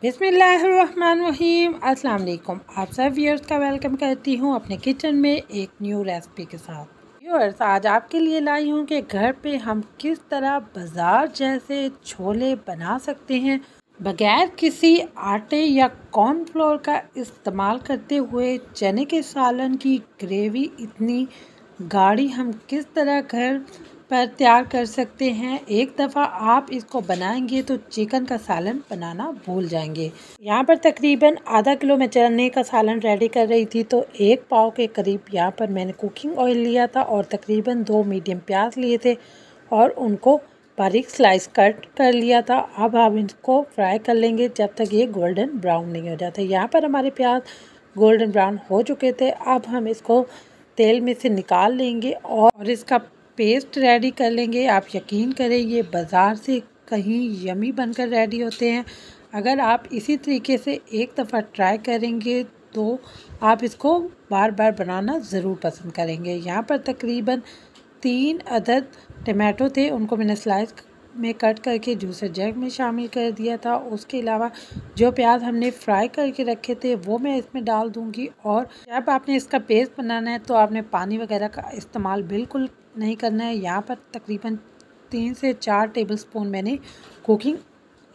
बिस्मिल्लाहिर्रहमानिर्रहीम। अस्सलाम वालेकुम। आप सब व्यूअर्स का वेलकम करती हूँ अपने किचन में एक न्यू रेसिपी के साथ। व्यूअर्स, आज आपके लिए लाई हूँ कि घर पे हम किस तरह बाज़ार जैसे छोले बना सकते हैं बगैर किसी आटे या कॉर्नफ्लोर का इस्तेमाल करते हुए। चने के सालन की ग्रेवी इतनी गाढ़ी हम किस तरह घर पर तैयार कर सकते हैं। एक दफ़ा आप इसको बनाएंगे तो चिकन का सालन बनाना भूल जाएंगे। यहाँ पर तकरीबन आधा किलो मैं चने का सालन रेडी कर रही थी, तो 1 पाव के करीब यहाँ पर मैंने कुकिंग ऑयल लिया था और तकरीबन 2 मीडियम प्याज लिए थे और उनको बारीक स्लाइस कट कर लिया था। अब हम इसको फ्राई कर लेंगे जब तक ये गोल्डन ब्राउन नहीं हो जाते। यहाँ पर हमारे प्याज गोल्डन ब्राउन हो चुके थे। अब हम इसको तेल में से निकाल लेंगे और इसका पेस्ट रेडी कर लेंगे। आप यकीन करें, ये बाज़ार से कहीं यमी बनकर रेडी होते हैं। अगर आप इसी तरीके से एक दफ़ा ट्राई करेंगे तो आप इसको बार बार बनाना ज़रूर पसंद करेंगे। यहाँ पर तकरीबन 3 अदद टमाटो थे, उनको मैंने स्लाइस में कट करके जूसर जग में शामिल कर दिया था। उसके अलावा जो प्याज हमने फ्राई करके रखे थे वो मैं इसमें डाल दूंगी। और जब आपने इसका पेस्ट बनाना है तो आपने पानी वगैरह का इस्तेमाल बिल्कुल नहीं करना है। यहाँ पर तकरीबन 3 से 4 टेबलस्पून मैंने कुकिंग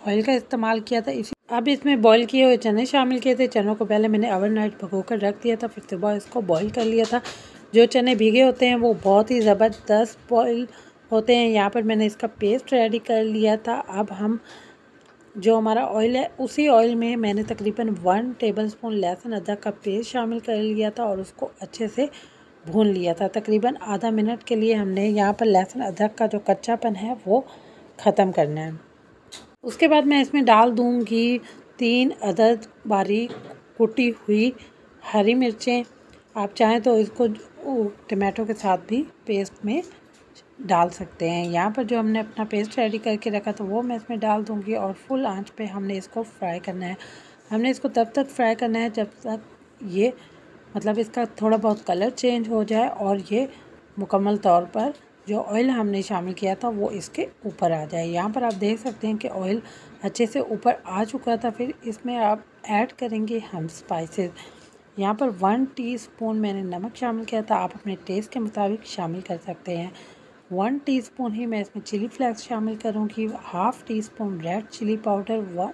ऑयल का इस्तेमाल किया था। अब इसमें बॉईल किए हुए चने शामिल किए थे। चनों को पहले मैंने ओवरनाइट भिगोकर रख दिया था, फिर सुबह इसको बॉईल कर लिया था। जो चने भीगे होते हैं वो बहुत ही ज़बरदस्त बॉईल होते हैं। यहाँ पर मैंने इसका पेस्ट रेडी कर लिया था। अब हम जो हमारा ऑयल है उसी ऑयल में मैंने तकरीबन 1 टेबलस्पून लहसुन अदरक का पेस्ट शामिल कर लिया था और उसको अच्छे से भून लिया था। तकरीबन आधा मिनट के लिए हमने यहाँ पर लहसुन अदरक का जो कच्चापन है वो ख़त्म करना है। उसके बाद मैं इसमें डाल दूँगी 3 अदद बारीक कुटी हुई हरी मिर्चें। आप चाहें तो इसको टमाटो के साथ भी पेस्ट में डाल सकते हैं। यहाँ पर जो हमने अपना पेस्ट रेडी करके रखा था वो मैं इसमें डाल दूँगी और फुल आंच पे हमने इसको फ्राई करना है। हमने इसको तब तक फ्राई करना है जब तक ये इसका थोड़ा बहुत कलर चेंज हो जाए और ये मुकम्मल तौर पर जो ऑयल हमने शामिल किया था वो इसके ऊपर आ जाए। यहाँ पर आप देख सकते हैं कि ऑयल अच्छे से ऊपर आ चुका था। फिर इसमें आप ऐड करेंगे हम स्पाइसेस। यहाँ पर 1 टीस्पून मैंने नमक शामिल किया था, आप अपने टेस्ट के मुताबिक शामिल कर सकते हैं। 1 टीस्पून ही मैं इसमें चिली फ्लेक्स शामिल करूँगी। 1/2 teaspoon red chili powder, 1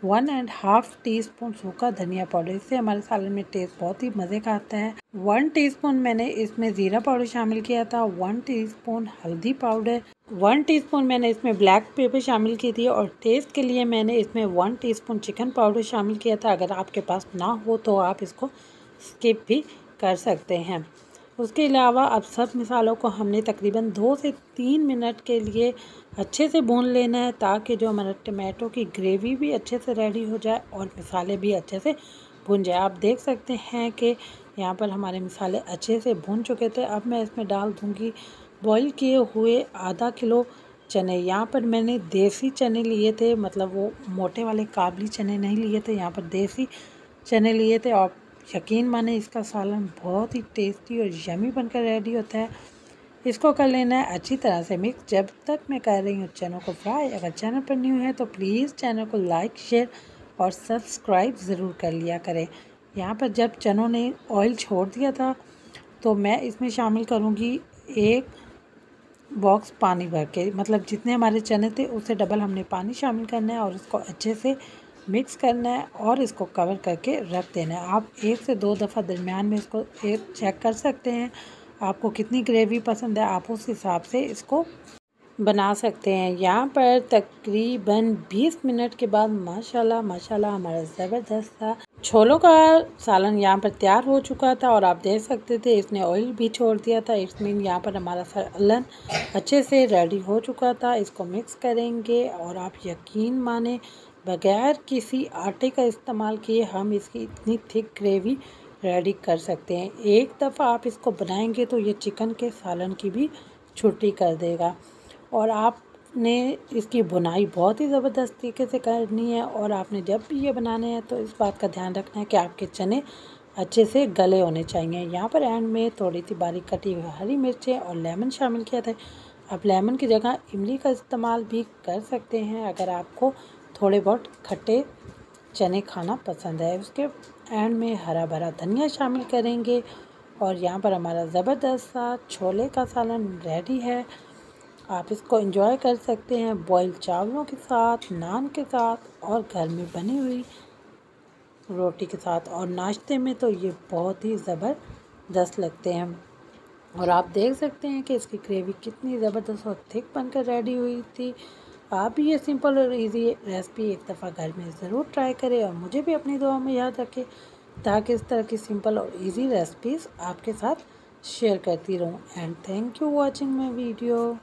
1/2 teaspoon सूखा धनिया पाउडर। इससे हमारे सालन में टेस्ट बहुत ही मज़े का आता है। 1 टीस्पून मैंने इसमें ज़ीरा पाउडर शामिल किया था। 1 टीस्पून हल्दी पाउडर, 1 टीस्पून मैंने इसमें ब्लैक पेपर शामिल की थी और टेस्ट के लिए मैंने इसमें 1 टीस्पून चिकन पाउडर शामिल किया था। अगर आपके पास ना हो तो आप इसको स्किप भी कर सकते हैं। उसके अलावा अब सब मसालों को हमने तकरीबन 2 से 3 मिनट के लिए अच्छे से भून लेना है ताकि जो हमारा टमाटो की ग्रेवी भी अच्छे से रेडी हो जाए और मसाले भी अच्छे से भून जाए। आप देख सकते हैं कि यहाँ पर हमारे मसाले अच्छे से भून चुके थे। अब मैं इसमें डाल दूँगी बॉईल किए हुए आधा किलो चने। यहाँ पर मैंने देसी चने लिए थे, वो मोटे वाले काबली चने नहीं लिए थे। यहाँ पर देसी चने लिए थे और यकीन माने इसका सालन बहुत ही टेस्टी और यमी बनकर रेडी होता है। इसको कर लेना है अच्छी तरह से मिक्स जब तक मैं कर रही हूँ चनों को फ्राई। अगर चैनल पर न्यू है तो प्लीज़ चैनल को लाइक, शेयर और सब्सक्राइब ज़रूर कर लिया करें। यहाँ पर जब चनों ने ऑयल छोड़ दिया था तो मैं इसमें शामिल करूँगी 1 बॉक्स पानी भर के, जितने हमारे चने थे उससे डबल हमने पानी शामिल करना है और इसको अच्छे से मिक्स करना है और इसको कवर करके रख देना है। आप 1 से 2 दफ़ा दरमियान में इसको चेक कर सकते हैं। आपको कितनी ग्रेवी पसंद है आप उस हिसाब से इसको बना सकते हैं। यहाँ पर तकरीबन 20 मिनट के बाद माशाल्लाह माशाल्लाह हमारा ज़बरदस्त सा छोलों का सालन यहाँ पर तैयार हो चुका था और आप देख सकते थे इसने ऑयल भी छोड़ दिया था। इसमें यहाँ पर हमारा सालन अच्छे से रेडी हो चुका था। इसको मिक्स करेंगे और आप यकीन माने बगैर किसी आटे का इस्तेमाल किए हम इसकी इतनी थिक ग्रेवी रेडी कर सकते हैं। एक दफ़ा आप इसको बनाएंगे तो ये चिकन के सालन की भी छुट्टी कर देगा। और आपने इसकी बुनाई बहुत ही ज़बरदस्त तरीके से करनी है और आपने जब भी ये बनाने हैं तो इस बात का ध्यान रखना है कि आपके चने अच्छे से गले होने चाहिए। यहाँ पर एंड में थोड़ी सी बारीक कटी हुई हरी मिर्चें और लेमन शामिल किया था। आप लेमन की जगह इमली का इस्तेमाल भी कर सकते हैं अगर आपको थोड़े बहुत खट्टे चने खाना पसंद है। उसके एंड में हरा भरा धनिया शामिल करेंगे और यहाँ पर हमारा ज़बरदस्त सा छोले का सालन रेडी है। आप इसको एंजॉय कर सकते हैं बॉइल्ड चावलों के साथ, नान के साथ और घर में बनी हुई रोटी के साथ। और नाश्ते में तो ये बहुत ही ज़बरदस्त लगते हैं। और आप देख सकते हैं कि इसकी ग्रेवी कितनी ज़बरदस्त और थिक बनकर रेडी हुई थी। आप भी ये सिंपल और इजी रेसिपी एक दफ़ा घर में ज़रूर ट्राई करें और मुझे भी अपनी दुआ में याद रखें, ताकि इस तरह की सिंपल और इजी रेसिपीज़ आपके साथ शेयर करती रहूं। And thank you watching my video.